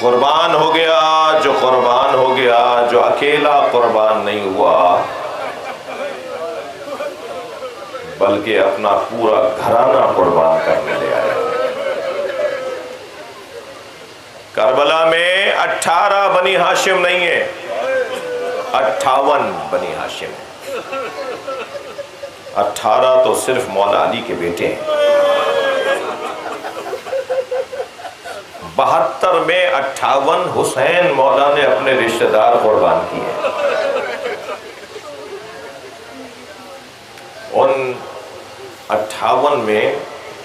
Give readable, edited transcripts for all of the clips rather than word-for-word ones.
قربان ہو گیا جو اکیلا قربان نہیں ہوا بلکہ اپنا پورا گھرانہ قربان کرنے لے آیا۔ کربلا میں 18 بنی ہاشم نہیں ہے، 58 بنی ہاشم ہے۔ 18 تو صرف مولا علی کے بیٹے ہیں، 72 میں 58 حسین مولا نے اپنے رشتہ دار قربان کیے۔ ان 58 میں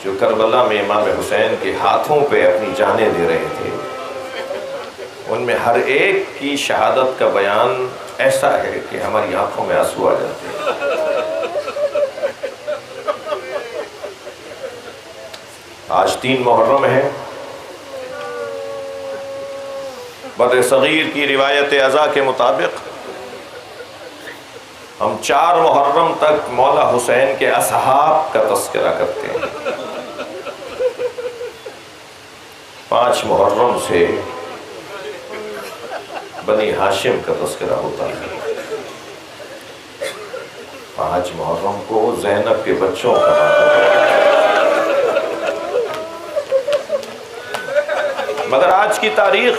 جو کربلا میں امام حسین کے ہاتھوں پہ اپنی جانیں دے رہے تھے، ان میں ہر ایک کی شہادت کا بیان ایسا ہے کہ ہماری آنکھوں میں آنسو آ جاتے ہیں۔ آج 3 محرم ہے۔ بدر صغیر کی روایت ازا کے مطابق ہم 4 محرم تک مولا حسین کے اصحاب کا تذکرہ کرتے ہیں۔ 5 محرم سے بنی ہاشم کا تذکرہ ہوتا ہے۔ 5 محرم کو زینب کے بچوں کا نام ہے۔ مگر آج کی تاریخ،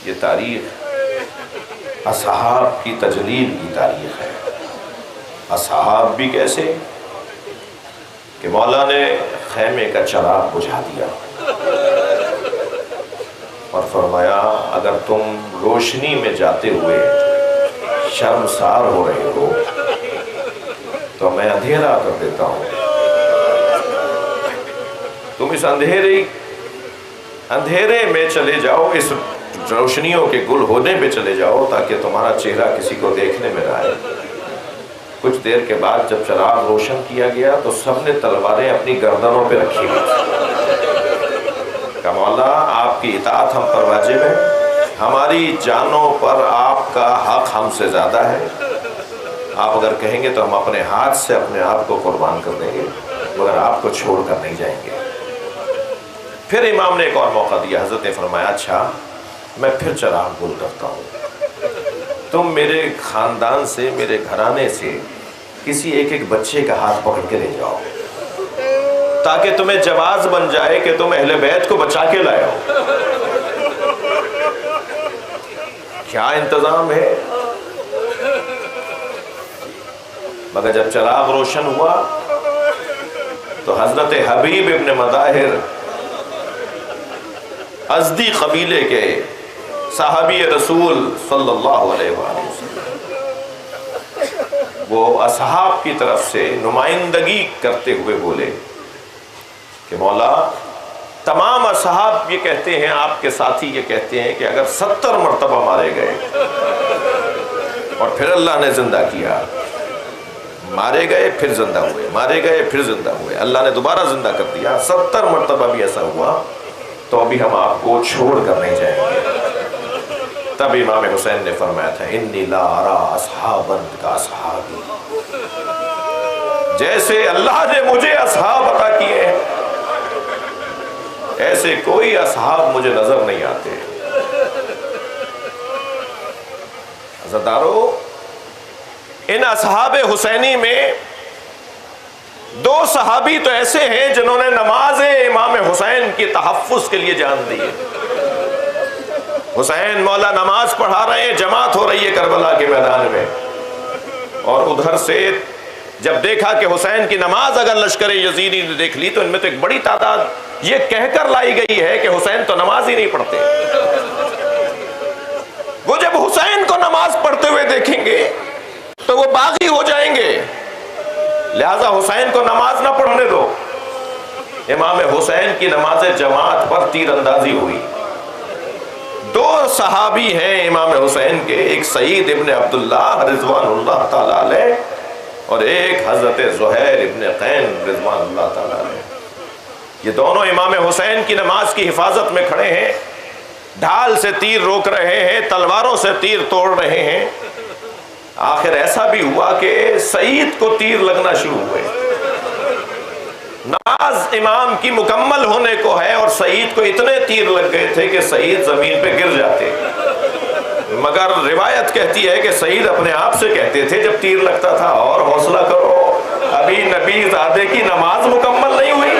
یہ تاریخ اصحاب کی تجلیل کی تاریخ ہے۔ اصحاب بھی کیسے کہ مولا نے خیمے کا چراغ بجھا دیا اور فرمایا اگر تم روشنی میں جاتے ہوئے شرمسار ہو رہے ہو تو میں اندھیرا کر دیتا ہوں، تم اس اندھیرے میں چلے جاؤ، اس روشنیوں کے گل ہونے پہ چلے جاؤ تاکہ تمہارا چہرہ کسی کو دیکھنے میں نہ آئے۔ کچھ دیر کے بعد جب چراغ روشن کیا گیا تو سب نے تلواریں اپنی گردنوں پہ رکھی ہوئی۔ کہ مولا آپ کی اطاعت ہم پر واجب ہے، ہماری جانوں پر آپ کا حق ہم سے زیادہ ہے، آپ اگر کہیں گے تو ہم اپنے ہاتھ سے اپنے آپ کو قربان کر دیں گے، مگر آپ کو چھوڑ کر نہیں جائیں گے۔ پھر امام نے ایک اور موقع دیا، حضرت نے فرمایا اچھا میں پھر چراغ گل کرتا ہوں، تم میرے خاندان سے، میرے گھرانے سے کسی ایک بچے کا ہاتھ پکڑ کے لے جاؤ تاکہ تمہیں جواز بن جائے کہ تم اہل بیت کو بچا کے لائے ہو۔ کیا انتظام ہے! مگر جب چراغ روشن ہوا تو حضرت حبیب ابن مظاہر ازدی قبیلے کے صحابی رسول صلی اللہ علیہ وآلہ وسلم، وہ اصحاب کی طرف سے نمائندگی کرتے ہوئے بولے کہ مولا تمام اصحاب یہ کہتے ہیں، آپ کے ساتھی یہ کہتے ہیں کہ اگر 70 مرتبہ مارے گئے اور پھر اللہ نے زندہ کیا، مارے گئے پھر زندہ ہوئے، مارے گئے پھر زندہ ہوئے، اللہ نے دوبارہ زندہ کر دیا، 70 مرتبہ بھی ایسا ہوا تو ابھی ہم آپ کو چھوڑ کر نہیں جائیں گے۔ تب امام حسین نے فرمایا تھا انی لا ارا اصحابا کا اصحابی، جیسے اللہ نے مجھے اصحاب عطا کیے ہیں ایسے کوئی اصحاب مجھے نظر نہیں آتے۔ عزیزدارو، ان اصحاب حسینی میں 2 صحابی تو ایسے ہیں جنہوں نے نماز امام حسین کی تحفظ کے لیے جان دی ہے۔ حسین مولا نماز پڑھا رہے ہیں، جماعت ہو رہی ہے کربلا کے میدان میں، اور ادھر سے جب دیکھا کہ حسین کی نماز اگر لشکر یزیدی نے دیکھ لی تو ان میں تو ایک بڑی تعداد یہ کہہ کر لائی گئی ہے کہ حسین تو نماز ہی نہیں پڑھتے۔ وہ جب حسین کو نماز پڑھتے ہوئے دیکھیں گے تو وہ باغی ہو جائیں گے، لہذا حسین کو نماز نہ پڑھنے دو۔ امام حسین کی نماز جماعت پر تیر اندازی ہوئی۔ 2 صحابی ہیں امام حسین کے، ایک سعید ابن عبداللہ رضوان اللہ تعالیٰ علیہ اور ایک حضرت زہیر ابن قین رضوان اللہ تعالیٰ علیہ۔ یہ دونوں امام حسین کی نماز کی حفاظت میں کھڑے ہیں، ڈھال سے تیر روک رہے ہیں، تلواروں سے تیر توڑ رہے ہیں۔ آخر ایسا بھی ہوا کہ سعید کو تیر لگنا شروع ہوئے، نماز نماز امام کی مکمل ہونے کو ہے اور سعید کو اتنے تیر لگ گئے تھے کہ سعید زمین پہ گر جاتے، مگر روایت کہتی ہے کہ سعید اپنے آپ سے کہتے تھے جب تیر لگتا تھا، اور حوصلہ کرو، ابھی نبی زادے کی نماز مکمل نہیں ہوئی۔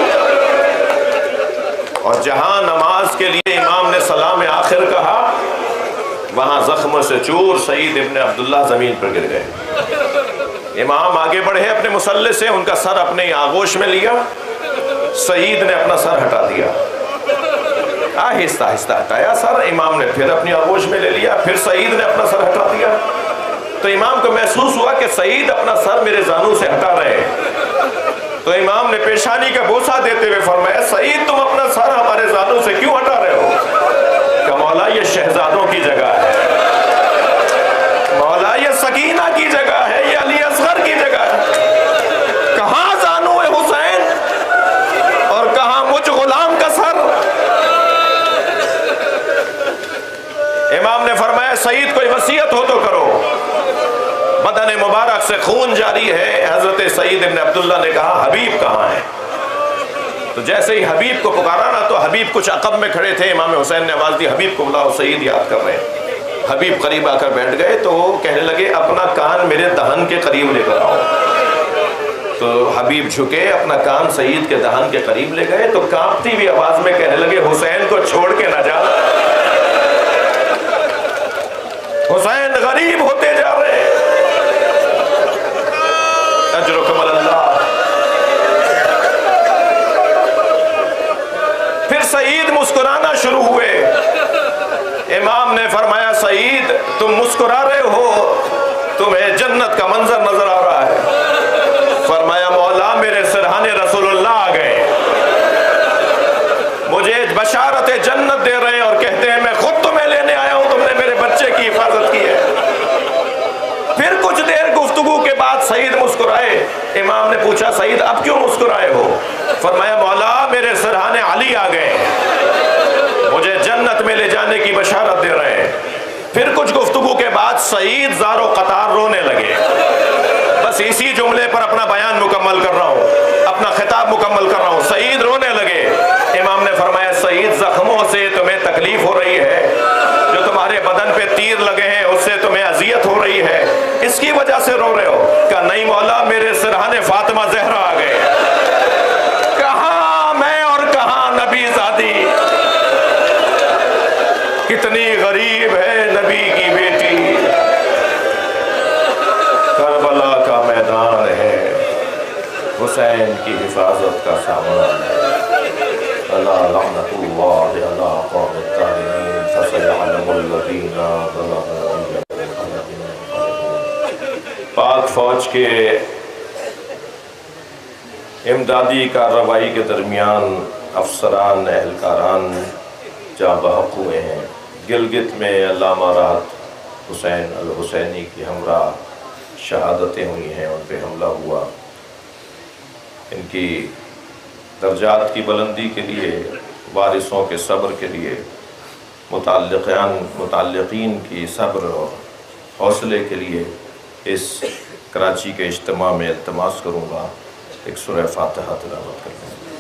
اور جہاں نماز کے لیے امام نے سلام آخر کہا، وہاں زخموں سے چور سعید ابن عبداللہ زمین پر گر گئے۔ امام آگے بڑھے اپنے مسلح سے، ان کا سر اپنے آغوش میں لیا، سعید نے اپنا سر ہٹا دیا، آہستہ آہستہ ہٹایا سر، امام نے پھر اپنی آغوش میں لے لیا، پھر سعید نے اپنا سر ہٹا دیا۔ تو امام کو محسوس ہوا کہ سعید اپنا سر میرے زانوں سے ہٹا رہے ہیں، تو امام نے پیشانی کا بوسہ دیتے ہوئے فرمایا، سعید تم اپنا سر ہمارے زانوں سے کیوں ہٹا رہے ہو؟ کہ مولا یہ شہزادوں کی جگہ ہے، مولا یہ سکینہ کی جگہ ہے، یہ علی اصغر کی جگہ ہے، کہاں زانو حسین اور کہاں مجھ غلام کا سر؟ امام نے فرمایا سعید کوئی وصیت ہو تو کرو۔ بدن مبارک سے خون جاری ہے۔ حضرت سعید ابن عبداللہ نے کہا حبیب کہاں ہے؟ تو جیسے ہی حبیب کو پکارا نا، تو حبیب کچھ عقب میں کھڑے تھے، امام حسین نے آواز دی حبیب کو بلاؤ، سعید یاد کر رہے ہیں۔ حبیب قریب آ کر بیٹھ گئے تو وہ کہنے لگے اپنا کان میرے دہن کے قریب لے کر آؤ۔ تو حبیب جھکے، اپنا کان سعید کے دہن کے قریب لے گئے تو کانپتی ہوئی آواز میں کہنے لگے حسین کو چھوڑ کے نہ جا، حسین غریب ہوتے جا رہے ہیں، اجرکم اللہ۔ پھر سعید مسکرانا شروع ہوئے۔ امام نے فرمایا سعید تم مسکرا رہے ہو، تمہیں جنت کا منظر نظر آ رہا ہے۔ فرمایا مولا میرے سرحانے رسول اللہ آ گئے، مجھے بشارت جنت دے رہے ہیں اور کہتے ہیں میں خود تمہیں لینے آیا ہوں، تم نے میرے بچے کی حفاظت کی ہے۔ پھر کچھ دیر گفتگو کے بعد سعید مسکرائے۔ امام نے پوچھا سعید اب کیوں مسکرائے ہو؟ فرمایا مولا میرے سرحانے علی آ گئے، مجھے جنت میں لے جانے کی بشارت دے رہے ہیں۔ پھر کچھ گفتگو کے بعد سعید زار و قطار رونے لگے۔ بس اسی جملے پر اپنا بیان مکمل کر رہا ہوں، اپنا خطاب مکمل کر رہا ہوں۔ سعید رونے لگے۔ امام نے فرمایا سعید زخموں سے تمہیں تکلیف ہو رہی ہے، جو تمہارے بدن پہ تیر لگے ہیں اس سے تمہیں اذیت ہو رہی ہے، اس کی وجہ سے رو رہے ہو؟ کہا نہیں مولا میرے سرحانے فاطمہ زہرا آ گئے۔ کہاں میں اور کہاں نبی زادی، کتنی غریب ہے نبی کی بیٹی۔ کربلا کا میدان ہے، حسین کی حفاظت کا سامان ہے۔ الا لعنت اللہ علی قوم الظالمین فسيعلم الذین ظلموا أي منقلب۔ پاک فوج کے امدادی کارروائی کے درمیان افسران اہلکاران جاں بحق ہوئے ہیں۔ گلگت میں علامہ راحت حسین الحسینی کی ہمراہ شہادتیں ہوئی ہیں، ان پہ حملہ ہوا۔ ان کی درجات کی بلندی کے لیے، وارثوں کے صبر کے لیے، متعلقین کی صبر اور حوصلے کے لیے اس کراچی کے اجتماع میں التماس کروں گا ایک سورہ فاتحہ تلاوت کرنے۔